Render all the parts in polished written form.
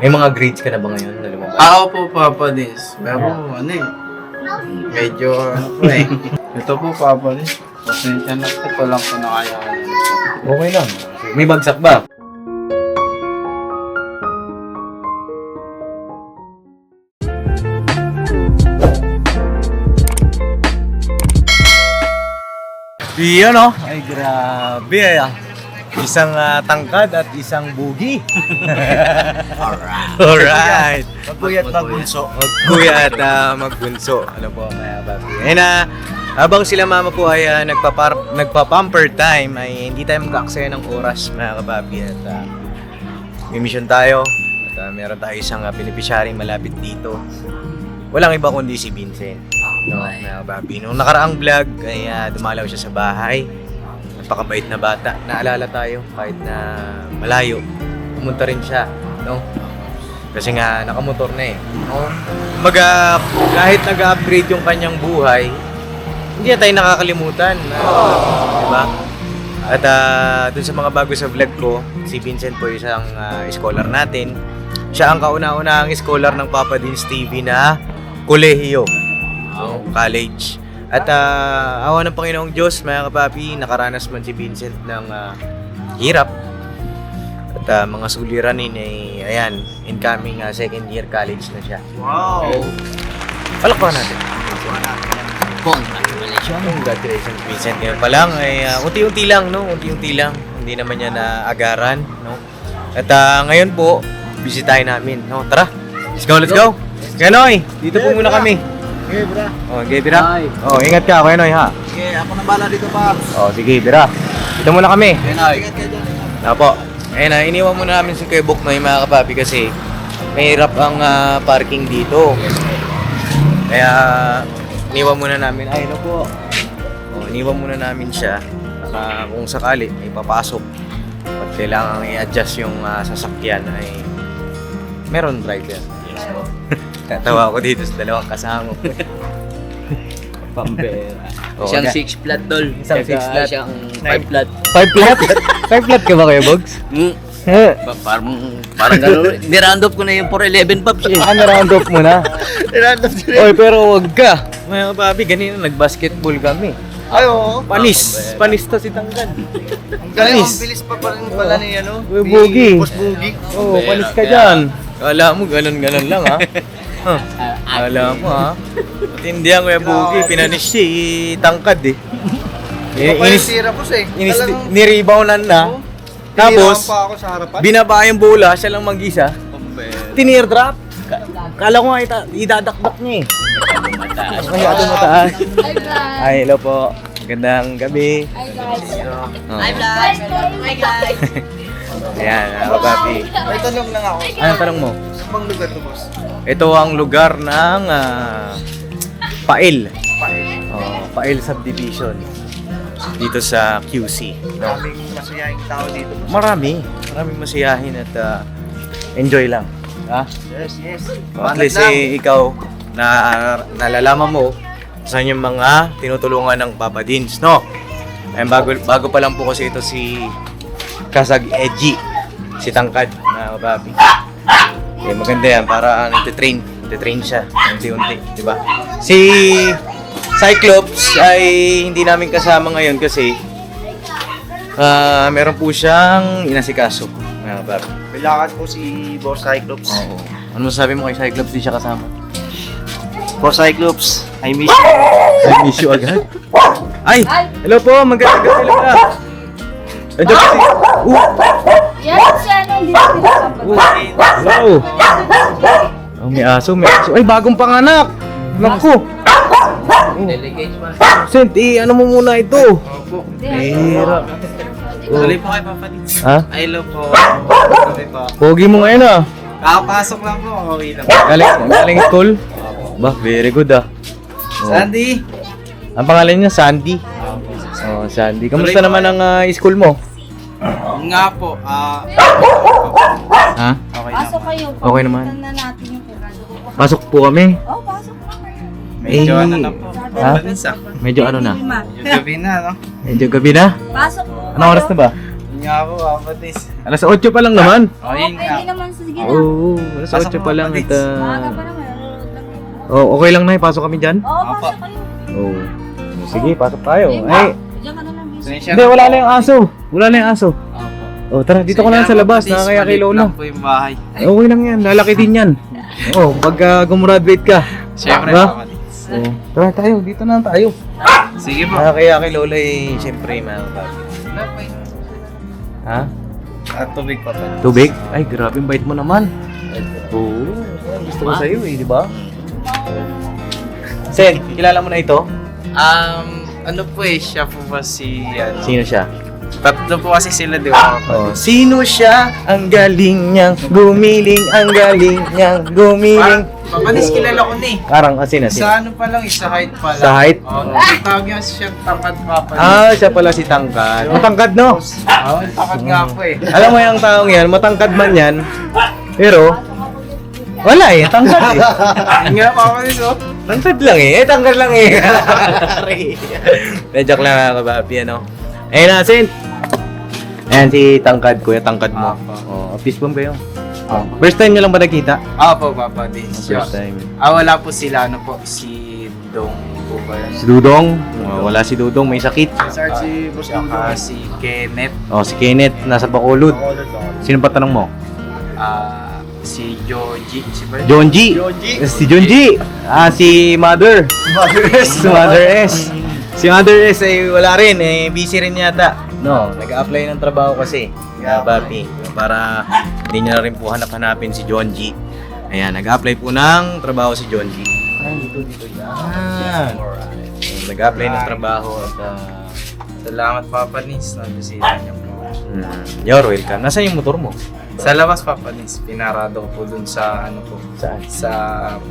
May mga grades ka na ba ngayon na lumabas? Ako po, Papa Dins. Pero medyo po eh. Ito po, Papa Dins. Pasensya na po, walang po nakayaan. Okay lang. May bagsak ba? Iyon no? Ay grabe ay. Isang tangkad at isang bugi. Alright. Magkuyat magbunso. Magkuya at magbunso. Ano po mga babi. Ayun na, habang sila mama po ay nagpa-pamper time, ay hindi tayo magkaaksaya ng oras mga kababi. At may mission tayo. At meron tayo isang beneficiary malapit dito. Walang iba kundi si Vincent. No, mga kababi. Nung nakaraang vlog ay dumalaw siya sa bahay. Napakabait na bata. Naalala tayo kahit na malayo. Pumunta rin siya. No? Kasi nga nakamotor na eh. No? Kahit nag-upgrade yung kanyang buhay, hindi na tayo nakakalimutan. Diba? At dun sa mga bago sa vlog ko, si Vincent po isang scholar natin. Siya ang kauna-unahang scholar ng Papa Dins TV na kolehiyo. So, college. At awa ng Panginoong Diyos, mga kapapi, nakaranas man si Vincent ng hirap. At mga suliranin ay, ayan, incoming second year college na siya. Wow! Palakpakan natin. Congratulations. Congratulations, Vincent. Ngayon pa lang, ay unti-unti lang, no? Unti-unti lang. Hindi naman niya na-agaran, no? At ngayon po, bisitahin namin, no? Tara, let's go, let's go! Kanoy, dito po muna kami. Okay, bra. Oh, sige, Bira. Oh, ingat ka, Kanoy, ha? Sige, ako na bala dito, Paps. Oh, sige, Bira. Dito muna kami. Ingat ka dyan. Apo. Ayun na, iniwan muna namin si Kuya Buknoy, mga kapapi, kasi mahirap ang parking dito. Kaya, iniwan muna namin. Ay, ano po. Oh, iniwan muna namin siya. Kung sakali, may papasok. At kailangan i-adjust yung sasakyan ay meron driver. Yes po. Tatawa ako dito sa dalawang kasama ko. Pambera. Oh, Isang na- 6 flat doll. Isang six flat. Isang 5 flat. 5 flat? 5 flat ka ba kayo, Bogs? Parang gano'n. Niround up ko na yung 411 Pops eh. Na-round off mo na. Random sila. Oy, pero wag ka. Mga kapapi, ganito nag-basketball kami. Ay, oo. Panis. Panis to si Tanggan. Ang galing, ang bilis pa rin pala ni ano. Uy, Bugi. Boss Bugi. Oo, panis ka dyan. Kala mo, ganun-ganun lang ha. Kala mo ha. At hindi ang Kuya Bugi, pinanis si Tangkad eh. Inis. Sira po siya eh. Nireboundan na. Tapos, pa ako sa harapan. binaba yung bola, siya lang mag-isa. Pambera. Tinir-drop. Kala ko nga idadakdak niya eh. Mataas. Masyado mataas. Hi guys! Ay, hello po. Magandang gabi. Hi guys! Oh. Hi guys! Hi guys! Ayan, kapapi. May tanong lang ako. Anong tanong mo? Sa bang lugar to, boss? Ito ang lugar ng Pail. Pail Subdivision. Dito sa QC. Maraming masayahing tao dito, boss. Maraming masiyahin at enjoy lang. Ha? Yes, yes. At least ikaw na nalalaman mo saan yung mga tinutulungan ng Papa Dins, no? Ay bago pa lang po kasi ito si Kasag Edgy, si Tangkad na bababi. Eh maganda yan para nagte-train siya unti-unti, di ba? Si Cyclops ay hindi namin kasama ngayon kasi meron po siyang inasikaso, mga bababi. Kailangan po si Boss Cyclops. Oo. Ano masasabi mo kay Cyclops? Di siya kasama. Boss Cyclops, I miss you. I miss you agad. Ay! Hello po! Magandang gabi lang ka! Andiyan po si... Yan siya nung dito Hello! Oh, may aso, may aso. Ay, bagong panganak! Naku! Delegate man. Sent, ano mo muna ito? Opo. Mahirap. Tuloy po kay Papa Dins. Ha? I love po. Tuloy po. Pogi mo ngayon ah. Kakapasok lang po, okay lang. Galing school? Ba, very good ah. Oh. Sandy! Ang pangalan niya, Sandy. Oh, Sandy. Kamusta naman ang school mo? Nga po, Ha? okay lang. Pasok kayo. Okay naman. Tignan na natin yung kurado. Pasok po kami. Oh, pasok na. Medyo Eh, ano na po. Ha? Papa Dins ah. Medyo ano na? Medyo gabi na, no? Medyo gabi na? Pasok po. Anong oras na ba? Yun nga po, Papa Dins. Alas 8 pa lang naman. Oh, Oo, yun nga. pwede naman. Sige na. Oo, alas 8 pa lang at... Maaga pa naman. Nanonood lang naman. Oh, okay lang na, pasok kami dyan? Oo, pasok kayo. Oo. Sige, pasok tayo. Ayun, Ay, diyan ka na lang. Miss. Pasensya hindi, na wala po. na yung aso. Wala na yung aso. Opo. Oh, tara, dito ko lang sa labas. Nakakaya kay Lola. Lang po yung bahay. Okay lang yan, lalaki din yan. Oo, pagka gumraduate ka. Siyempre, Diba? Papa Dins. Oo. Tara tayo, dito na tayo. Sige po. Nakakaya kay Lola eh, siyempre, mga kapatid. Ha? At tubig pa pa. Tubig? Ay, grabe, ang bait mo naman. Oo, gusto ko sa'yo eh, di ba? Sen, kilala mo na ito? Ano po eh, siya po ba si... Ano? Sino siya? Tatlo po kasi sila, di ba? Oh, sino siya? Ang galing niyang gumiling, ang galing niyang gumiling. Papa Dins, kilala ko na eh. Parang asin. Sa ano pa lang, sa height pa lang. Sa height? Oo, tawag niya siya tangkad Papa Dins. Ah, siya pala si Tangkad. Matangkad, no? Oo, tangkad nga po eh. Alam mo yung taong yan, matangkad man yan. Pero, wala eh, tangkad eh. Yun nga, Papa Dins, oh. Tangkad lang eh, tangkad lang eh. Medyo lang mga kababi, ano. Ayun na, Sin. Ayan si Tangkad, kuya Tangkad mo. Oh, fist bump kayo. First time nyo lang ba nakita? Opo, Papa Dins. First time. Wala po sila, ano po, si Dong po ba yan? Si Dudong? Oh, wala si Dudong, may sakit. Si Boss Dudong. Si Kenneth. Oh, si Kenneth, nasa Bacolod. Sino pa tanong mo? Si Joji. Si ba? John G. Si John G. Ah, si Mother. Si Mother S. Si Mother S ay wala rin, eh busy rin yata. No, nag-a-apply ng trabaho kasi. Kaya Papi, para hindi niya na rin po hanap-hanapin si John G. Ayan, nag-a-apply po ng trabaho si John G. Dito yan. Nag-a-apply ng trabaho at Salamat, Papa Dins. Nabisita niyo po. you're welcome. Nasaan yung motor mo? Sa labas, Papa Dins. Pinarado ko po dun sa, ano po, Saan? sa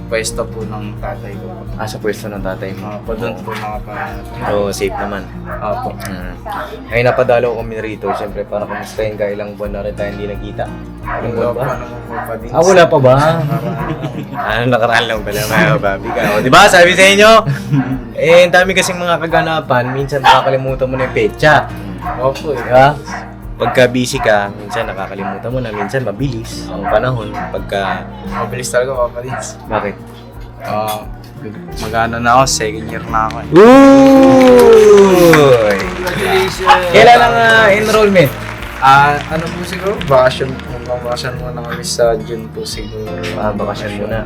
pwesto po ng tatay ko. Ah, sa pwesto ng tatay mo. Po dun po nakapanap. So, safe naman. Opo. Ngayon napadalo kami rito, siyempre para kumustahin ka, ilang buwan na rin tayo hindi nagkita. Ilang buwan ba? Ano mo, Papa Dins? Ah, wala pa ba? Ano, nakaraan lang pala mga babi ka. O, diba, sabi sa inyo, eh, ang dami kasing mga kaganapan, minsan makakalimutan mo na yung petsa. Opo, eh. Diba? Pagka busy ka, minsan nakakalimutan mo na, minsan mabilis ang panahon. Pagka, Mabilis talaga, Papa Dins. bakit? Mag-ano na ako, second year na ako. Uy! Kailan ang enrollment? Ano po siguro? Vacation muna kami sa June po siguro. Bakasyon muna.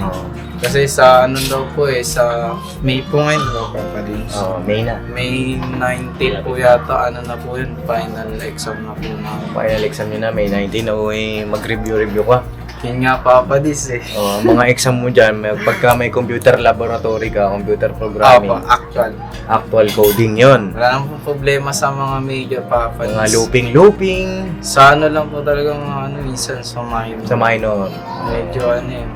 Oo. Kasi sa ano daw po eh, sa May po ngayon, diba, Papa Dins? Oh, May na. May 19 po yata, ano na po yun, final exam na po na. Final exam nyo na, May 19 na mag-review ka. Yun nga, Papa Dins eh. Oh, mga exam mo dyan, pagka may computer laboratory ka, computer programming, Actual. actual coding yon. Wala nang po problema sa mga major, Papa Dins. Mga looping, Sa ano lang po talagang ano, minsan sa minor. sa minor. Medyo ano eh.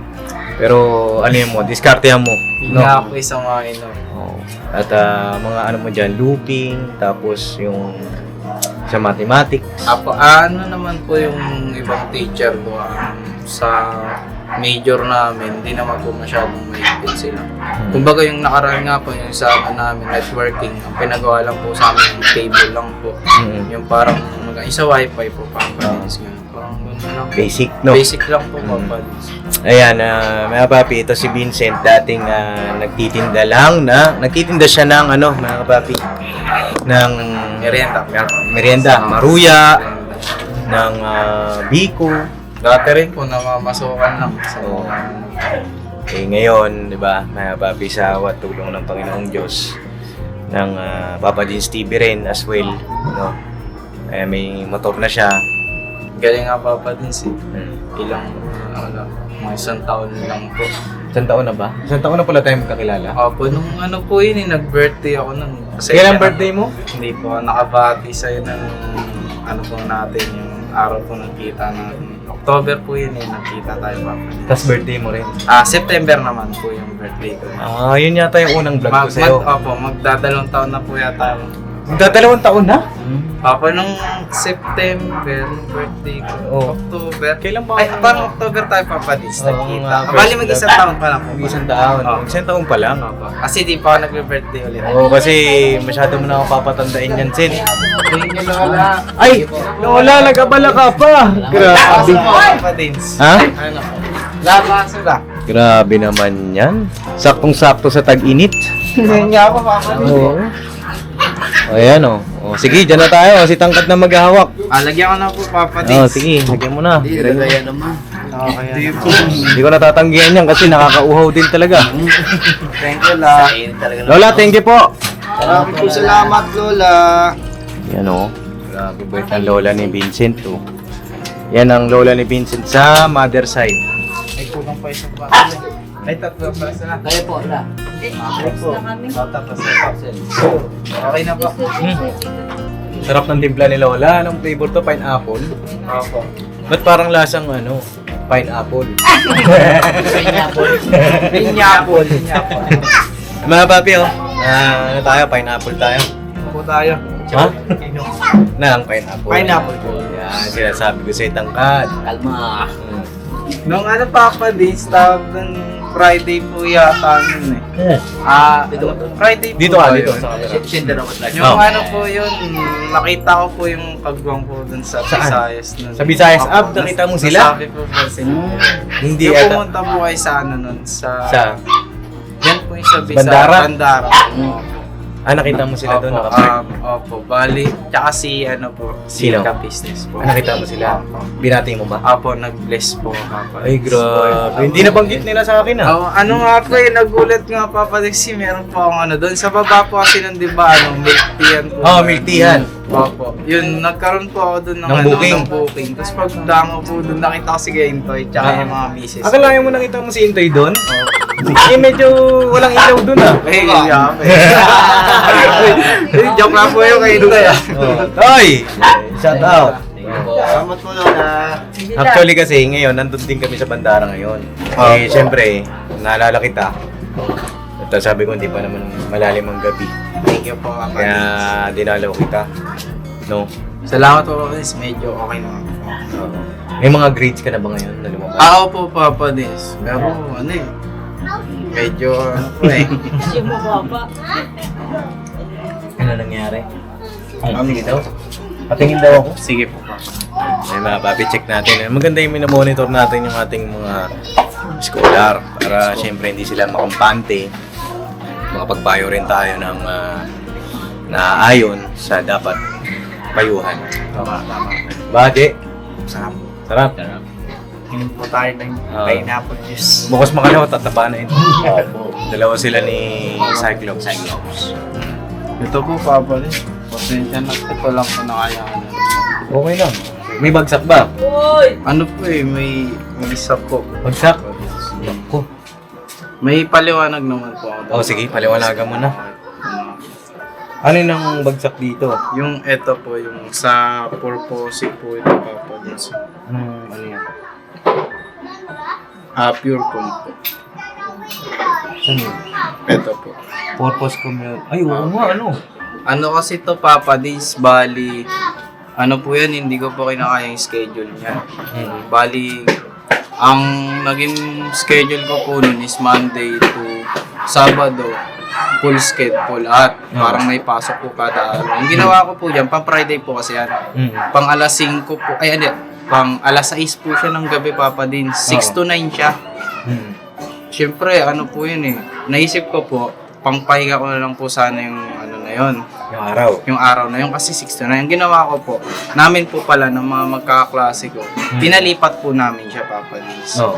Pero ano yun mo, diskartehan mo. Yun nga po sa minor. Oh. At mga ano mo dyan, looping, tapos yung sa mathematics. Ano naman po yung ibang teacher ko sa major namin, hindi naman po masyadong mahigpit sila. Kumbaga yung nakaraan nga po, yung sa ano namin, networking, ang pinagawa lang po sa amin, yung table lang po. Yung parang, isa wifi po, Papa Dins. Parang gano'n lang. Basic, no? Basic lang po, Papa Dins. Ayan, mga papi, ito si Vincent, dating nagtitinda siya ng ano, mga kapapi, ng merienda, maruya, ng biko. Dati rin po, namamasukan lang. So, Eh ngayon, di ba, mga papi, sa awat tulong ng Panginoong Diyos, ng Papa Dins TV rin as well, no? Eh, may motor na siya. galing nga, Papa Dins eh. Ilang, Mga isang taon lang po. isang taon na ba? Isang taon na pala tayo magkakilala? Opo, nung ano po yun nag-birthday ako nun. Kailan birthday mo? Hindi po, nakabati sa'yo ng ano po natin, yung araw po nagkita natin. October po yun nagkita tayo, Papa. Tapos birthday mo rin? September naman po yung birthday ko. Yun yata yung unang vlog ko sa'yo. Opo, magdadalawang taon na po yata. Dalawang taon na? Papa, nung September, yung birthday ko. Oh. October. Kailan ba? Ay, parang October tayo, Papa, this Oo, nagkita. nga, Bali, first mag-isang taon pa lang po. Isang taon. Oo. Isang taon pa lang. Kasi di pa ako nagbe-birthday ulit. Oo, kasi masyado mo na ako papatandain yan, Sin. Thank you, Lola. Ay! Lola, nagabala ka pa! Grabe. Papa Dins. Ha? Ano po? Labaso ba? Grabe naman yan. Saktong-sakto sa tag-init. Hindi niya ako, Papa Dins. Oo. Ayan o. Oh. Sige, dyan na tayo. Si Tangkat na maghahawak. Lagyan ko na po, Papa Oo, Dins. sige. Lagyan mo na. Gaya naman. Okay. Hindi ko natatanggihan yan kasi nakakauhaw din talaga. Thank you, La. Kainin talaga ng... Lola, thank you po. Maraming po salamat, Lola. Yan o. Grabe bait ang lola ni Vincent o. Yan ang lola ni Vincent sa mother side. Ay, kulang pa isang bata. Ay, tatlo pa isa. Kaya po, wala. Next na kami. Tapos na kapsel. Okay na po. Sarap ng timpla ni Lola. Anong flavor to? Pineapple? Opo. Ba't parang lasang ano? Pineapple. Pinyapol. Mga papi oh. Ano tayo? Pineapple tayo. Po tayo. Ha? Na ang pineapple. Pineapple po. Yan, sinasabi ko sa Tangkat. Kalma. Nung ano, Papa Dins, tawag ng Friday po yata nun eh. Friday po. Dito ka, ba dito. yun? Sa camera. Sender ako talaga. Yung Oh. ano po yun, nakita ko po yung kagwang po dun sa Saan? Visayas nun. Sa Visayas Opo, app, nakita mo sila? Sabi po po sila. Hindi Yung ata. pumunta po kayo sa ano nun, sa... Yan po yung sa Visayas. Bandara? Bandara. Nakita mo sila doon, Opo, nakapark. opo, bali. Tsaka si ano po, si Sino? Ka-Business po. Nakita mo sila? Opo. Binati mo ba? Apo, nag-bless po. Papa. Ay, grabe. Hindi nabanggit nila sa akin ah. Oh, ano nga po nagulat nga Papa Dixie, meron po akong ano doon. Sa baba po kasi nun, di ba, milk tea yan po. Milk tea yan. Opo. Yun, nagkaroon po ako doon ng, Ng booking? Ng booking. Tapos pag dango po doon, nakita ko si Gaintoy, tsaka yung mga misis. Akalain mo nakita mo si Intoy doon? Eh, medyo walang ilaw doon ah. Ay, yeah. Joke lang po yung Gaintoy ah. Toy! Shout out! Salamat po Lola. Actually kasi ngayon, nandun din kami sa Bandara ngayon. Eh, syempre, naalala kita. At sabi ko, hindi pa naman malalim ang gabi. Thank you po Papa Kaya Dixie. dinalaw kita. No? Salamat po Papa Dixie, medyo okay naman po. May mga grades ka na ba ngayon na lumabas? Ako po Papa Dixie. Pero ano eh, medyo ano po eh. Kasi mo baba. Ano nangyari? Sige daw. Patingin daw ako. Sige po Papa. Ay mga papi, check natin. Maganda yung minomonitor natin yung ating mga scholar para syempre hindi sila makampante. Makapagpayo rin tayo ng naaayon sa dapat payuhan. Tama. Bade, Sarap. sarap. Tingin po tayo ng pineapple juice. Bukas makalaw, tataba na ito. Dalawa sila ni Cyclops. Ito po Papa Dixie. Pasensya na, ito lang po na kaya ano. Okay lang. May bagsak ba? Ano po eh, may isa po. Bagsak? Ako. May paliwanag naman po ako. Sige, paliwanagan mo na. Ano yung bagsak dito? Yung ito po, yung sa purpose po ito Papa Dixie. Ano yan? Pure corn po. Saan yun? Ito po. Purpose community. Ay, oo nga, ano? Ano kasi to Papa Dixie, bali, ano po yan, hindi ko po kinakaya yung schedule niya. Bali, ang naging schedule ko po nun is Monday to Sabado, full schedule lahat. Parang may pasok po kada araw. Ang ginawa ko po dyan, pang Friday po kasi yan. Pang alas 5 po, ay ano, pang alas 6 po siya ng gabi Papa din. 6 to 9 siya. Siyempre, ano po yun eh. Naisip ko po, pangpahinga ko na lang po sana yung ano na yun. Yung araw. Yung araw na yun kasi 6 to 9. Ang ginawa ko po, namin po pala ng mga magkakaklase ko, tinalipat po namin siya Papa Liz. Oh.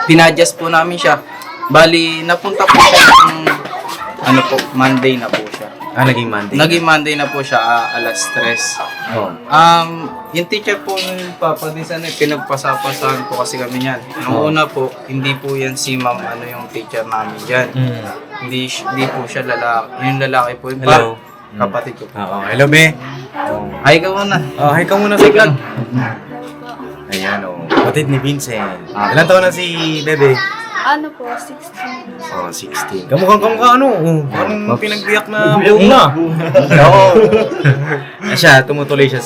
Pinadjust po namin siya. Bali, napunta po siya ng ano po, Monday na po siya. Naging Monday. Naging Monday na po siya, alas 3. Oh. Yung teacher po ng Papa din sana, pinagpasapasahan po kasi kami yan. Nung una po, hindi po yan si ma'am, ano yung teacher namin dyan. Hindi po siya lalaki. Yung lalaki po, yung Hello. kapatid ko. Oo. Hello, be. Ay, ka muna. Oh, hi ka muna sa vlog. Ayan, oh. Kapatid ni Vincent. Ilan taon na si Bebe? Ano po, 16. Oh, 16. Kamukhang ano? Parang pinagbiyak na buhok na. Oo. Siya, tumutuloy siya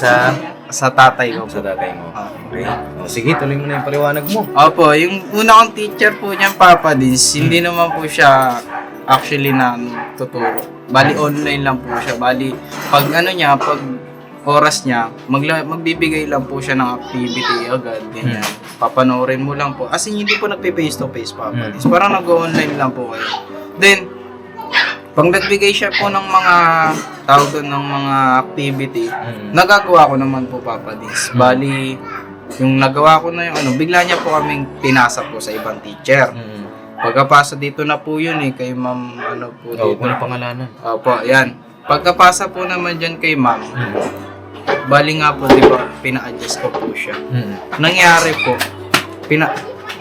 Sa tatay ko. sa tatay mo. Okay. Oh, sige, tuloy mo na yung paliwanag mo. Opo, yung una kong teacher po niyan, Papa Dins, hindi naman po siya actually na tuturo. Bali, online lang po siya. Bali, pag ano niya, pag oras niya, magbibigay lang po siya ng activity agad. Ganyan. Papanoorin mo lang po. As in, hindi po nagpe-face to face, Papa Dins. Parang nag-online lang po kayo. Then, pag nagbigay siya po ng mga tawag doon ng mga activity, nagagawa ko naman po, Papa Dins. Bali, yung nagawa ko na yung ano, bigla niya po kaming pinasa po sa ibang teacher. Pagkapasa dito na po yun kay ma'am, ano po Oh, dito. ano pangalanan? Opo, yan. Pagkapasa po naman dyan kay ma'am, bali nga po, di ba, pina-adjust ko po siya. Nangyari po,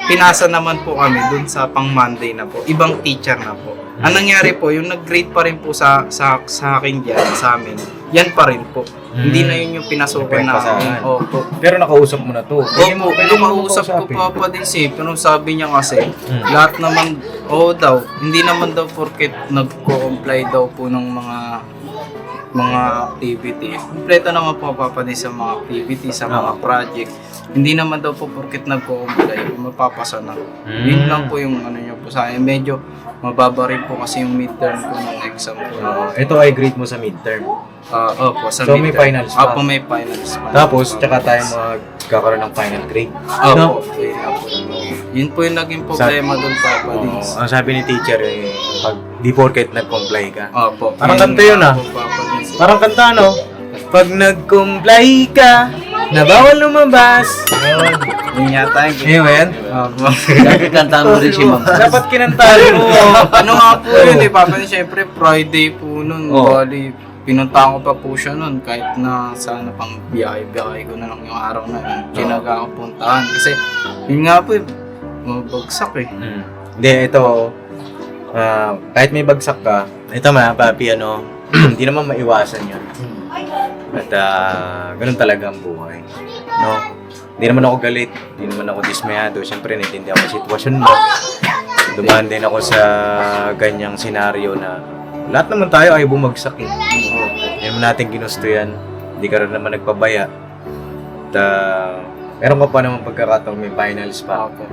pinasa naman po kami dun sa pang Monday na po. Ibang teacher na po. Ang nangyari po, yung nag-grade pa rin po sa akin dyan, sa amin, yan pa rin po. Hindi na yun yung pinasukan na Pinagpasahan. Opo. Pero nakausap mo na to. Opo, lumausap ko pa din pero sabi niya kasi, lahat naman, daw, hindi naman daw porket nagko-comply daw po ng mga activity. Kompleto naman po papadin sa mga activity, sa mga project. Hindi naman daw po porket nagko-comply, mapapasa na. Yun lang po yung ano niya po sa akin. Medyo mababa rin po kasi yung midterm po ng exam po. Ito ay grade mo sa midterm. Opo, sa So, may midterm. finals pa? Opo, may finals pa. Tapos, tsaka tayo magkakaroon ng final grade. Opo, yun lang po. Yun po yung naging problema doon, Papa Dins. Ang sabi ni teacher, pag di porket nag-comply ka. Opo. Parang kanta yun, lang po, Papa Dins. Parang kanta, no? Pag nag-comply ka, na bawal lumabas. Yun yata yung Ano ba yan? Opo. Dapat kantaan mo rin si ma'am. Dapat kinantahan mo. Ano nga po yun Papa Dins, syempre Friday po nun. Oh. Bali, pinuntahan ko pa po siya nun kahit na sana pang biyahe ko na lang yung araw na yun. Kinaga ko puntahan. Kasi yun nga po, mabagsak Hindi, ito, kahit may bagsak ka, ito papi, hindi naman maiwasan yun. At ganun talaga ang buhay. No? Hindi naman ako galit, hindi naman ako dismayado. Siyempre, naintindihan ko yung sitwasyon mo. Dumaan din ako sa ganyang senaryo na lahat naman tayo ay bumagsak Hindi naman natin ginusto yan. Hindi ka rin naman nagpabaya. At meron ka pa naman pagkakataong may finals pa. Opo.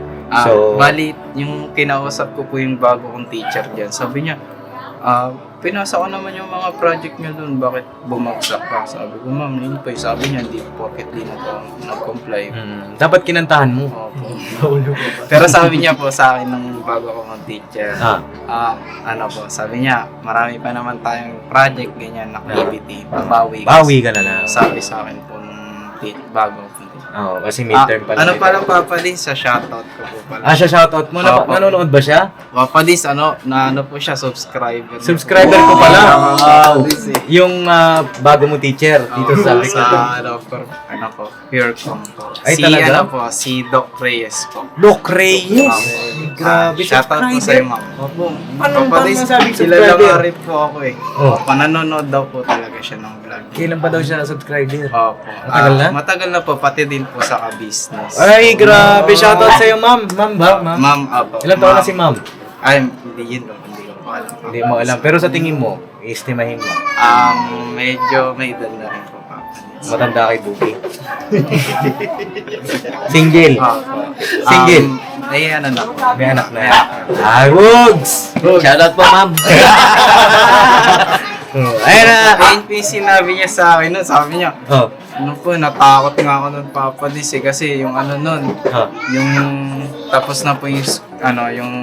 So- Bali, yung kinausap ko po yung bago kong teacher dyan, sabi niya, pinasa ko naman yung mga project niyo dun, bakit bumagsak ka? Sabi ko, ma'am, yun po. Sabi niya, hindi porket di na to nag-comply. Dapat kinantahan mo. Opo. Pero sabi niya po sa akin ng bago kong teacher, ano po, sabi niya, marami pa naman tayong project, ganyan, activity, babawi. Bawi ka na lang. Sabi sa akin po ng bago kong teacher. Oo, kasi midterm pa lang. Ano pala Papa Dins, sa shoutout ko po pala. Siya shoutout mo. Opo. Nanonood ba siya? Papa Dins, na ano po siya, subscriber. Subscriber ko pala. Wow. Dins, Yung bago mo teacher dito sa Africa. ano po, Pure Com po. Ay, si, talaga? ano po, si Doc Reyes po. Doc Reyes. Grabe, Shoutout po sa'yo, ma'am. Opo. Papa Anong Dins, masabing sila lang subscriber? nga rin po ako Oh. Pananonood daw po talaga siya ng vlog. Kailan pa daw siya na-subscriber? Opo. Matagal na? Matagal na po, pati din po sa ka-business. Ay, grabe. Shoutout sa'yo, ma'am. Ma'am ba? Ma'am? Ma'am, opo. Ilan taon na si ma'am? Ay, hindi yun po, hindi ko po alam. Hindi mo alam. Pero sa tingin mo, i-estimahin mo. Medyo may edad na rin po, Papa Dins. Matanda kay Buki. Single. Opo. Single. Ay, ano na po. May anak na yan. Ay, Wogs! Shoutout po ma'am. Ayun na. Ayun po yung sinabi niya sa akin nun. Sabi niya, Oh. ano po, natakot nga ako nun, Papa Dins, kasi yung ano nun, yung tapos na po yung, yung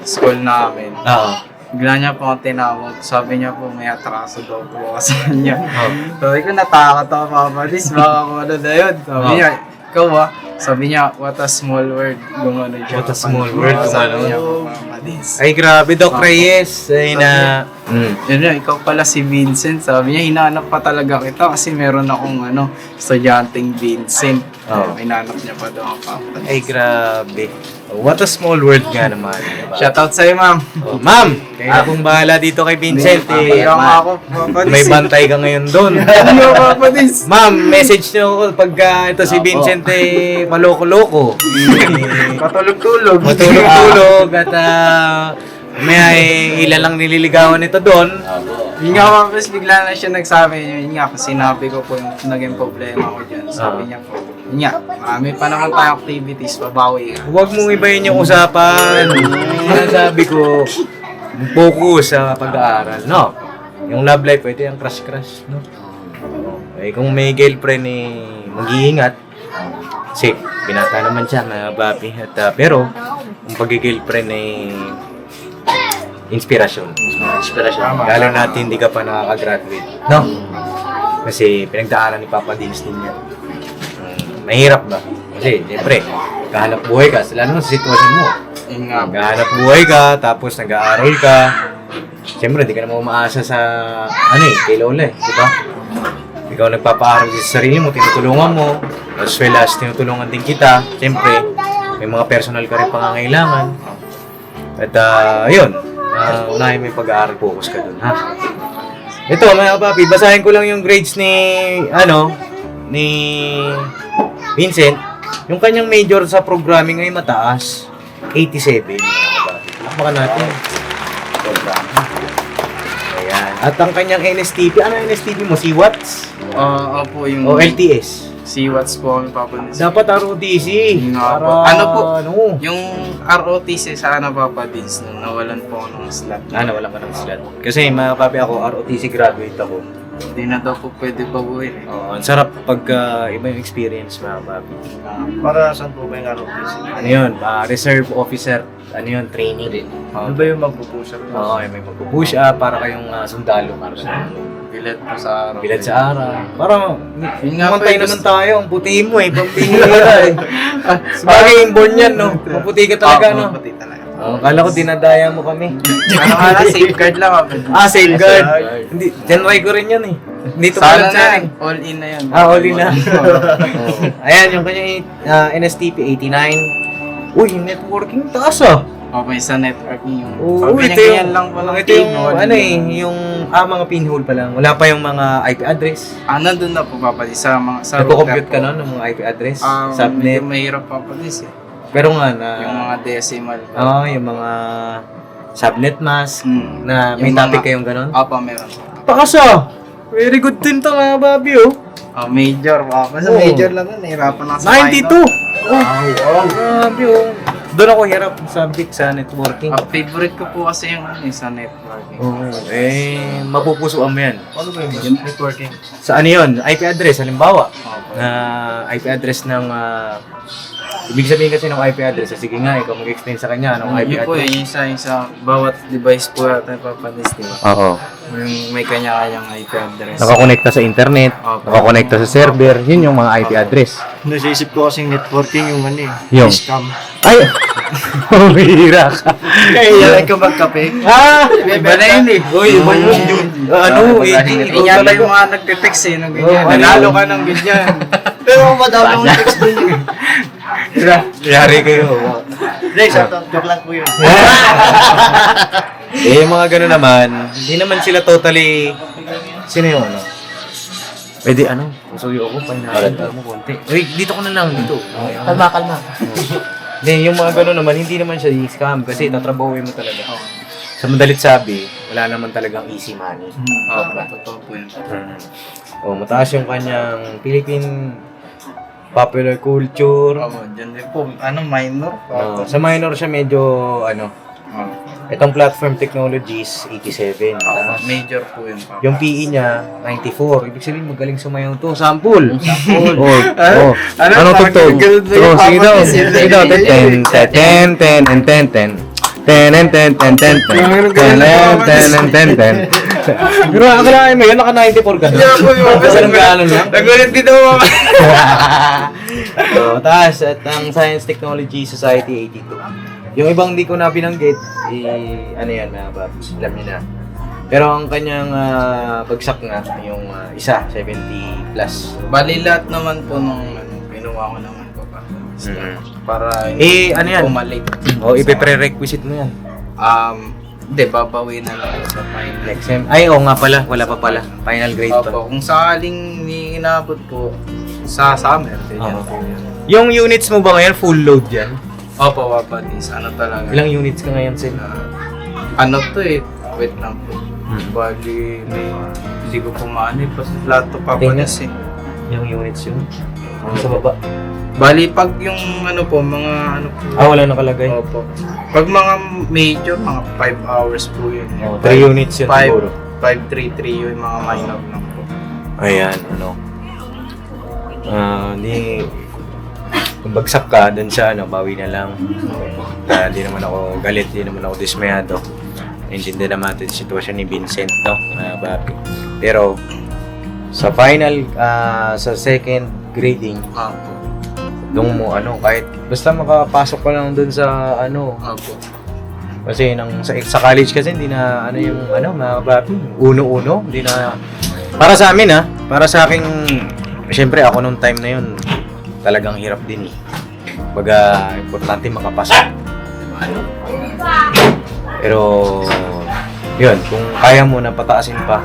school namin. Oo. Bigla niya po ako tinawag. Sabi niya po, may atraso daw po ako sa kanya. Oh. Sabi ko, natakot ako, Papa Dins, baka kung ano na yun. Sabi niya, ikaw sabi niya, what a small world. Gumano siya. What a small world, Sabi gumano. niya po, Papa Dins. Ay, grabe, Doc Reyes. Ay na. Yun yun, ikaw pala si Vincent. Sabi niya, hinahanap pa talaga kita kasi meron akong estudyanteng Vincent. Oo. Inanap niya pa daw ang papa. Ay, grabe. What a small world nga naman. Diba? Shoutout sa'yo, ma'am. Oh, ma'am, kayo na pong bahala dito kay Vincent. Iyak ako, Papa May Dis. bantay ka ngayon doon. Ano, Papa Dis? Ma'am, message nyo ako pagka ito si Vincent maloko-loko. Patulog-tulog. Matulog-tulog at may ilan lang nililigawan nito doon. Yun nga, Papa Dis, bigla na siya nagsabi. Yun nga, kasi sinabi ko po yung naging problema ko dyan. Sabi niya po, yun nga, marami pa naman tayong activities, babawi ka. Huwag mong ibayin yung usapan. Sinasabi ko, focus sa pag-aaral, no? Yung love life, pwede yung crush-crush, no? Eh, kung may girlfriend, mag-iingat. Kasi, binata naman siya, mga babi. At, pero, kung pag-girlfriend inspirasyon. Lalo natin hindi ka pa nakaka-graduate, no? Kasi, pinagdaanan ni Papa Dins din yan. Mahirap ba? Kasi, siyempre, kahanap buhay ka, lalo na sa sitwasyon mo. Yun nga, Naghahanap buhay ka, tapos nag-aaral ka. Siyempre, di ka naman umaasa sa, kay Lola di ba? Ikaw nagpapaaral sa sarili mo, tinutulungan mo, as well as tinutulungan din kita. Siyempre, may mga personal ka rin pangangailangan. At, yun, unahin mo yung pag-aaral, focus ka dun, ha? Ito, mga papi, basahin ko lang yung grades ni Vincent. Yung kanyang major sa programming ay mataas. 87. Bakbakan natin. Ayan. At ang kanyang NSTP, ano NSTP mo? Si Watts? opo yung O LTS? si Watts po kami, Papa Dis. Dapat ROTC. Yun nga po. Para, Ano po? Ano? Yung ROTC sana, Papa Dis, nung nawalan po ako ng slot. Wala ka ng slot. Kasi mga papi ako, ROTC graduate ako. Hindi na daw po pwede baguhin. Ang sarap pag iba yung experience mga papi. Para saan po ba yung ROTC? Ano yun? Reserve officer. Ano yun? Training. Ano ba yung magpupush up? Oo, may magpupush up para kayong sundalo. Bilad po sa araw. Bilad sa araw. Para Yun nga po, umantay gusto- naman tayo. Ang puti mo pampingira Sabagay inborn yan, no? Maputi ka talaga, no? Pati talaga. Kala ko dinadaya mo kami. Ano nga lang, safeguard lang, Papa Dis. Safeguard. Hindi, January ko rin yan Dito pa Sana lang na, sa akin. all in na yan. All in na. Ayan, yung kanyang NSTP 89. Uy, yung networking taas Okay, sa networking yung... Oo, ito Ganyan yung, lang po lang. ito yung, yung mga pinhole pa lang. Wala pa yung mga IP address. Nandun na po, Papa Dis, sa mga... Sa Nagko-compute router ka po. nun ng mga IP address, Medyo subnet. mahirap, Papa Dis, eh. Pero nga na, Yung mga decimal po. yung mga subnet mask, Hmm. na may Yung topic mga- kayong ganun. Apa, meron po. Pakasa! Very good din to mga babi, Major, Papa. Sa Oo. major lang nun, nahirapan lang sa 92! minor. Grabe, Doon ako hirap subject sa networking. Favorite ko po kasi yung sa networking. Mapupusuan mo yan. Ano ba yung networking? Sa ano yun? IP address, halimbawa. Opo. Na IP address ng ibig sabihin kasi ng IP address, sige nga, ikaw mag-explain sa kanya anong IP Yun po, address. yung sa bawat device po yata papadis, di ba? Oo. Yung may kanya-kanyang IP address. Nakakonekta sa internet, Opo. nakakonekta sa server, yun yung mga IP address. Naisip ko kasing networking yung Yung? scam. Ay! Bihira ka. Kaya ikaw magkape? Iba na yun eh. Uy, iba yun. Iyan na yung mga nagte-text eh, nung ganyan. Nanalo ka ng ganyan. Pero madami akong text dun yun. Yari kayo. Hindi, joke lang po yun. Yung mga gano'n naman, hindi naman sila totally... Sino yung ano? Pwede suyo ako, pahinahal mo konti. Uy, dito ko na lang, dito. Kalma. Hindi, yung mga gano'n naman, hindi naman siya i-scam kasi tatrabahuin mo talaga. Sa madalit sabi, wala naman talagang easy money. Totoo po yun. Mataas yung kanyang Philippine popular culture. Dyan din po. Minor? Sa minor siya medyo, itong platform technologies, 87. Major po yun. Papa. Yung PE niya, 94. Ibig sabihin, magaling sumayaw to. Sample! Sample. Anong tugtog? Ganun ba yung Sige daw. Papa Dis? Sige daw. 10, 10, and 10, 10. 10 and 10, 10, 10, 10. 10 and 10, 10. Pero akalain mo, yun naka-94 ka doon. Walang gano'n lang. Nagulit din daw ako. Taas at ang Science Technology Society 82. Yung ibang di ko na binanggit, ano yan mga babs, alam niyo na. Pero ang kanyang bagsak nga, yung isa, 70 plus. Bali lahat naman po nung kinuha ko naman po pa. Mm. Para Ano yan? pumalit. O, ipe-prerequisite mo yan. Hindi, babawi na lang sa final. Next sem. Ay, oo nga pala. Wala pa pala. Final grade pa. Opo, kung sakaling inabot po sa summer, ganyan Oo. po yun. Yung units mo ba ngayon, full load yan? Opo, papadis. Ano talaga? Ilang units ka ngayon, Sen? Ano to eh? Wait lang po. Hmm. Bali, hindi ko pumaano eh. Lahat to papadis eh. Yung units yun? Sa baba? Bali, pag yung ano po, mga ano po. Wala nakalagay. Opo. Pag mga major, mga 5 hours po yun. 3 units yun siguro. 5-3-3 yung mga minor lang po. Ayan, ano. Kung bagsak ka dun sa bawi na lang. Di naman ako galit, di naman ako dismayado. Naintindihan naman natin yung sitwasyon ni Vincent, no? Mga babi. Pero, sa final, sa second grading, Opo. doon mo, kahit basta makapasok ka lang dun sa, Opo. kasi sa college kasi hindi na, mga babi, uno-uno, hindi na, para sa amin, para sa aking, siyempre ako nung time na yun, talagang hirap din eh. Baga, importante makapasok. Pero, yun, kung kaya mo na pataasin pa,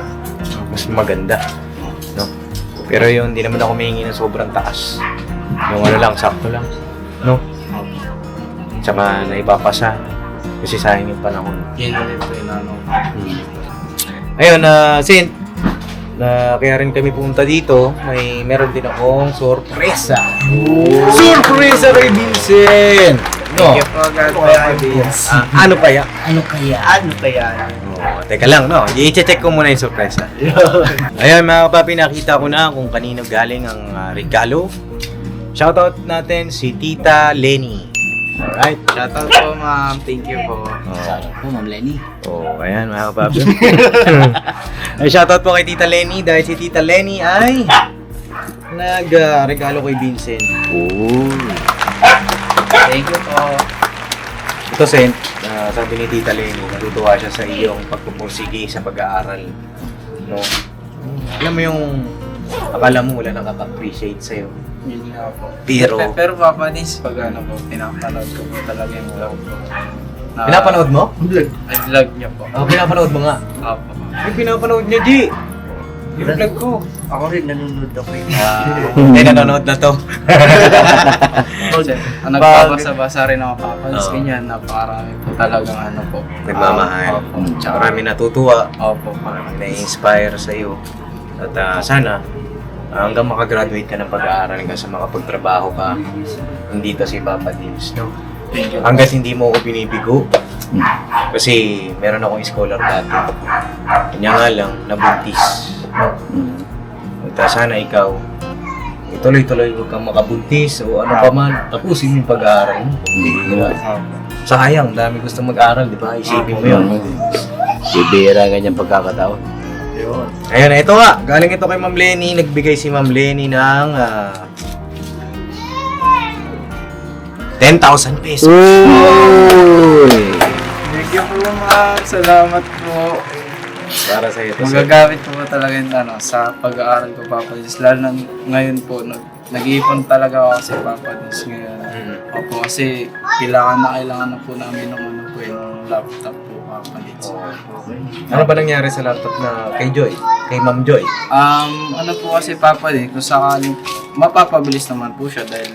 mas maganda. No? Pero yun, hindi naman ako mahingi ng sobrang taas. Yung lang, sakto lang. No? Tsaka naipapasa. Kasi sayang yung panahon. Yun ulit po yung ano. Ayun, Saint, kaya rin kami pumunta dito, meron din akong sorpresa. Sorpresa kay Vincent! No? Thank you po, God bless. Ano kaya? Ano kaya? Teka lang, no? I-check ko muna yung sorpresa. Ayun, mga kapapi, nakita ko na kung kanino galing ang regalo. Shoutout natin si Tita Lenny. Alright? Shoutout po, ma'am. Thank you po. Po, Ma'am Lenny. Ayan, mga kapapi. Ay, shoutout po kay Tita Lenny dahil si Tita Lenny ay nag-regalo kay Vincent. Thank you po. Ito, Sent, sabi ni Tita Lenny, natutuwa siya sa iyong pagpupursige sa pag-aaral. No? Alam mo yung akala mo wala nakaka-appreciate sa'yo. Yun nga po. Pero, Pero papadis, pag ano po, pinapanood ko po talaga yung vlog po. pinapanood mo? Ay, vlog niyo po. Pinapanood mo nga. Opo. Ay, pinapanood niya, G! Yung vlog ko. Ako rin nanonood ako eh. Hindi, nanonood na to. Nagpapasa-basa rin ako papadis, Oo. ganyan, napakarami po talagang ano po. Nagmamahal. Opo. Tsaka marami natutuwa. Opo. Na-inspire sa'yo. At sana, hanggang makagraduate ka ng pag-aaral hanggang sa makapagtrabaho ka, hindi to si Papa Dins, no? Thank you. Hanggat hindi mo ako binibigo. Kasi meron akong scholar dati. Kanya nga lang, nabuntis. No? At sana ikaw, ituloy-tuloy huwag kang makabuntis o ano pa man, tapusin mo yung pag-aaral mo. Hindi ka. Sayang, dami gusto mag-aaral, di ba? Isipin mo yun. Bibira ganyan pagkakataon. Yun. Ayun, ito nga. Galing ito kay Ma'am Lenny. Nagbigay si Ma'am Lenny ng 10,000 pesos. Thank you po, ma'am. Salamat po. Para sa iyo. Magagamit ko po talaga yung sa pag-aaral ko, Papa Dins. Lalo na ngayon po, nag-iipon talaga ako sa Papa Dins ngayon. Opo, kasi kailangan na po namin ng yung laptop po, Papa Dins. Ano ba nangyari sa laptop na kay Joy? Kay Ma'am Joy? Ano po kasi, Papa Dins, kung sakaling mapapabilis naman po siya dahil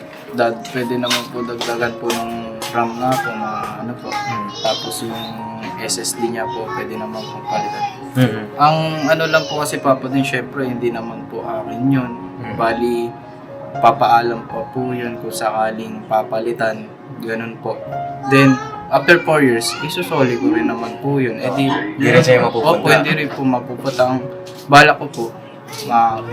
pwede naman po dagdagan po ng RAM na po na ano po. Tapos yung SSD niya po, pwede naman po palitan. Ang ano lang po kasi, Papa Dins, syempre hindi naman po akin yun. Bali, papaalam po yun kung sakaling papalitan. Ganun po. Then, after 4 years, isusoli ko rin naman po yun. Di rin sa'yo mapupunta? Opo, hindi rin po mapupunta. Ang bala ko po,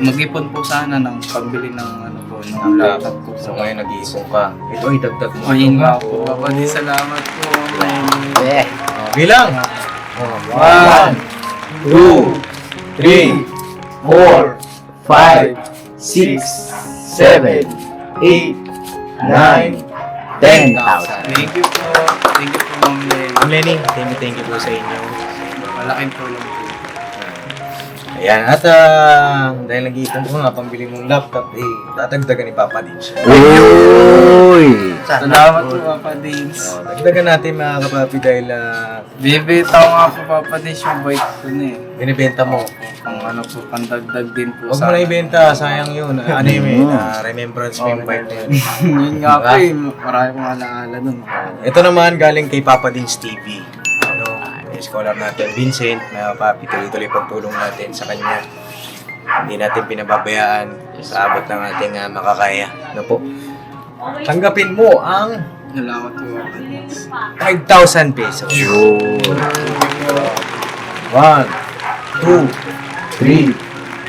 mag-ipon po sana ng pambili ng ng laptop po. So ngayon nag-iisip ka. Ito ay dagdag mo. Ayun nga po. Papa Dins, salamat po. Bilang! 1, 2, 3, 4, 5, 6, 7, 8, 9, 10,000. Thank you po. Thank you po, Ma'am Lenny. Ma'am Lenny, thank you po sa inyo. Malaking tulong po. Ayan, at dahil nag-iipon ko nga, pambili mong laptop, tatagdagan ni Papa Dins. Uy! Salamat po, Papa Dins. Dagdagan natin mga kapapi dahil Bibitaw nga po, Papa Dins, yung bike ko na eh. binibenta mo. Kung ano po, pandagdag din po Huwag mo na ibenta, sayang yun. Ano yun, remembrance mo yung bike na yun. Yun nga po eh, marami kong alaala nun. Ito naman galing kay Papa Dins TV. Ano, yung scholar natin, Vincent, mga papi, tuloy-tuloy pagtulong natin sa kanya. Hindi natin pinababayaan sa abot ng ating makakaya. Ano po? Tanggapin mo ang Salamat po, Papa Dins. 5,000 pesos. 1, 2, 3,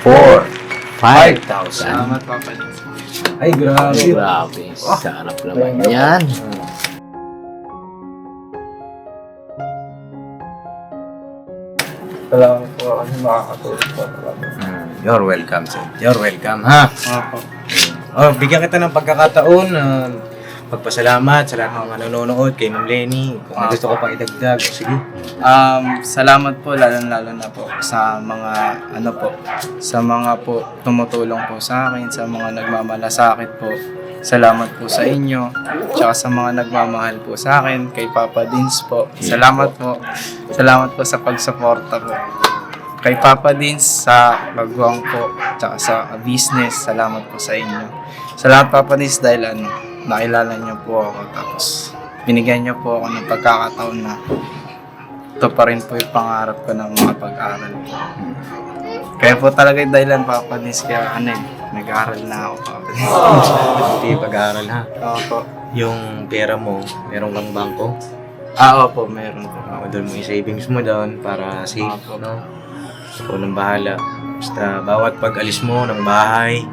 4, 5,000. Salamat, Papa Dins. Ay, grabe. Grabe, sarap naman yan. Salamat po kasi makakatulog po. You're welcome, sir. You're welcome, ha? Opo. Oh, bigyan kita ng pagkakataon na magpasalamat sa lahat ng mga nanonood kay Ma'am Lenny. Kung may gusto ko pang idagdag, sige. Salamat po lalo na po sa mga sa mga po tumutulong po sa akin, sa mga nagmamalasakit po. Salamat po sa inyo, tsaka sa mga nagmamahal po sa akin, kay Papa Dins po. Salamat po. Salamat po sa pagsuporta po. Kay Papa Dins sa bagwang po, tsaka sa business, salamat po sa inyo. Salamat Papa Dins dahil nakilala niyo po ako, tapos binigyan niyo po ako ng pagkakataon na ito pa rin po yung pangarap ko ng mga pag-aaral po. Kaya po talaga yung dahilan Papa Dins, kaya nag-aaral na ako Papa Dins. Hindi pag-aaral, ha? Opo. Yung pera mo, meron kang bangko. Opo, meron po. Doon mo i-savings mo doon para safe, no? Ikaw nang bahala. Basta bawat pag-alis mo ng bahay,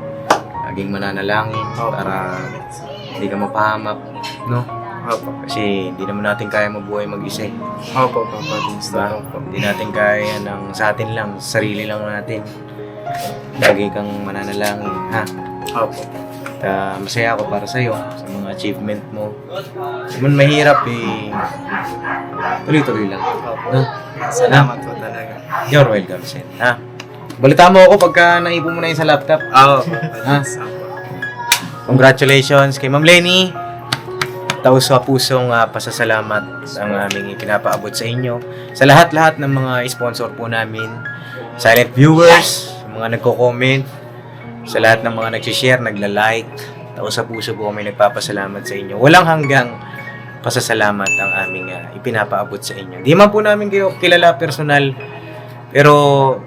laging mananalangin para hindi ka mapahamak, no? Opo. Kasi hindi naman natin kaya mabuhay mag-isa. Opo, Papa Dins. Diba? Hindi natin kaya ng sa atin lang, sa sarili lang natin. Lagi kang mananalangin, ha? Opo. At masaya ako para sa'yo, sa mga achievement mo. Naman mahirap tuloy-tuloy lang. No? Salamat po talaga. You're welcome, Sen. Ha? Balita mo ako pagka naipon mo na yun sa laptop. Papa Dins. Congratulations kay Ma'am Lenny. Taos sa pusong pasasalamat ang aming ipinapaabot sa inyo. Sa lahat-lahat ng mga sponsor po namin, silent viewers, sa mga nagko-comment, sa lahat ng mga nag-share, nagla-like, taos sa puso po kami nagpapasalamat sa inyo. Walang hanggang pasasalamat ang aming ipinapaabot sa inyo. Di man po namin kayo kilala personal, pero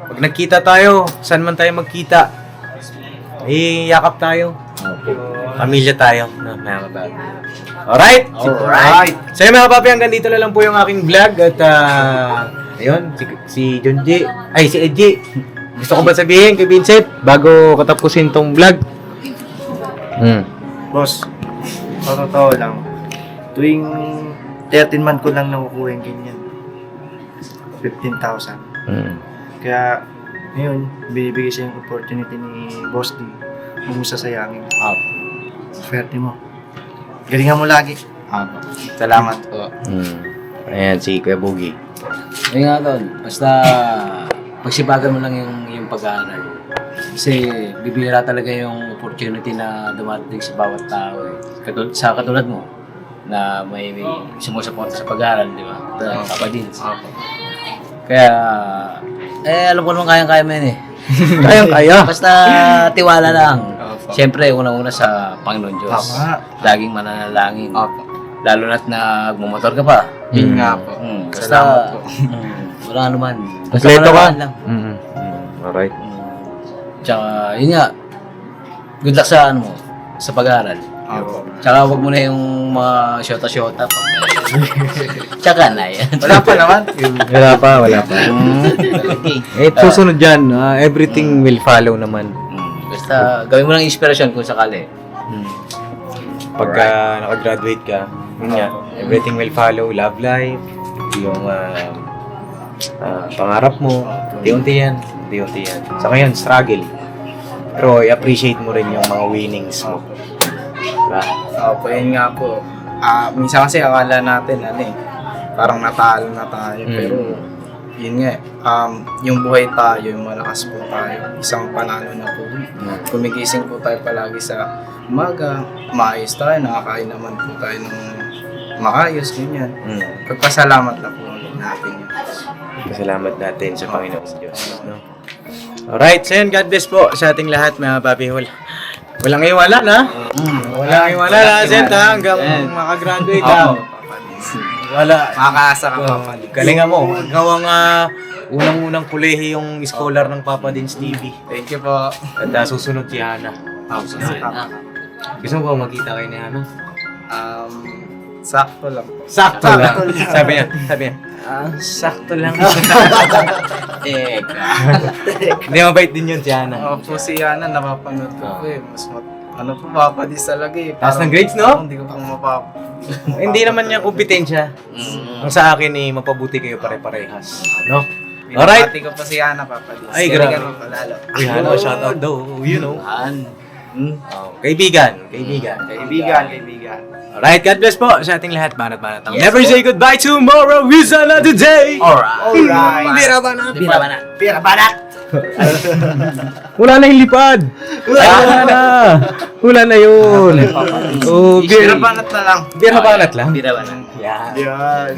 pag nagkita tayo, saan man tayo magkita, yakap tayo. Pamilya tayo, no, mga kababi. Alright? Alright. So yun, mga kababi, hanggang dito na lang po yung aking vlog. At ayun, si John G. Ay, si Edgy. Gusto ko ba sabihin kay Vincent bago katapusin tong vlog? Boss, sa totoo lang, tuwing 13 month ko lang nakukuha yung ganyan. 15,000. Kaya, ngayon, binibigay siya yung opportunity ni Boss D. Huwag mo sasayangin. Swerte mo. Galingan mo lagi. Salamat po. Ayan, si Kuya Boogie. Ayun nga doon, basta pagsipagan mo lang yung pag-aaral. Kasi bibihira talaga yung opportunity na dumating sa bawat tao eh. Katulad mo, na may sumusuporta sa pag-aaral, di ba? Papa Dins. Kaya, alam ko naman kayang-kaya mo yun eh. Kayang-kaya. Basta tiwala lang. Siyempre, unang-una sa Panginoon Diyos. Laging mananalangin. Lalo na't nagmumotor ka pa. Yun nga po. Basta, Salamat po. wala naman. Basta Kompleto ka? mananalangin lang. Alright. Tsaka, yun nga. Good luck sa ano mo, sa pag-aaral. Tsaka wag mo na yung mga syota-syota pa. Tsaka na yan. Wala pa naman. Wala pa. Susunod dyan, everything will follow naman. Basta gawin mo lang inspirasyon kung sakali. Pagka nakagraduate ka, yun nga, everything will follow, love life, yung pangarap mo, unti-unti yan. Sa ngayon, struggle. Pero i-appreciate mo rin yung mga winnings mo. Diba? Opo, yun nga po. Minsan kasi akala natin, parang natalo na tayo. Pero yun nga, yung buhay tayo, yung malakas po tayo, isang panalo na po. Kumigising po tayo palagi sa umaga, maayos tayo, nakakain naman po tayo ng maayos, ganyan. Pagpasalamat na po ulit natin yun. Pasalamat natin sa Panginoon sa Diyos. No? Alright, so yun, God bless po sa ating lahat mga papi. Walang iwala na. Walang iwala na, Sen, ha? Hanggang makagraduate ha. Wala. Makakaasa ka pa. Galingan mo. Ikaw ang unang-unang kulehi yung scholar ng Papa Dins TV. Thank you po. At susunod si Hana. Gusto mo ba makita kayo ni Hana? Sakto lang. Sakto lang. Sabi niya. Sakto lang. Hindi, mabait din yun si Hana. Po si Yana, napapanood ko po eh. Ano po, papadis talaga eh. Taas ng grades, no? Hindi ko po Hindi naman niya kompetensya. Ang sa akin eh, mapabuti kayo pare-parehas. No? Alright. Pinapati ko po si Yana, papadis. Ay, grabe. Galingan mo palalo. Uy, Hana, shout out daw. You know. Kaibigan. Alright, God bless po sa ating lahat. Banat-banat. Never say goodbye tomorrow is another day. Alright. Bira banat. Wala na yung lipad. Wala na yun. Oh, Bira banat na lang. Bira banat lang. Bira banat. Yan. Yan.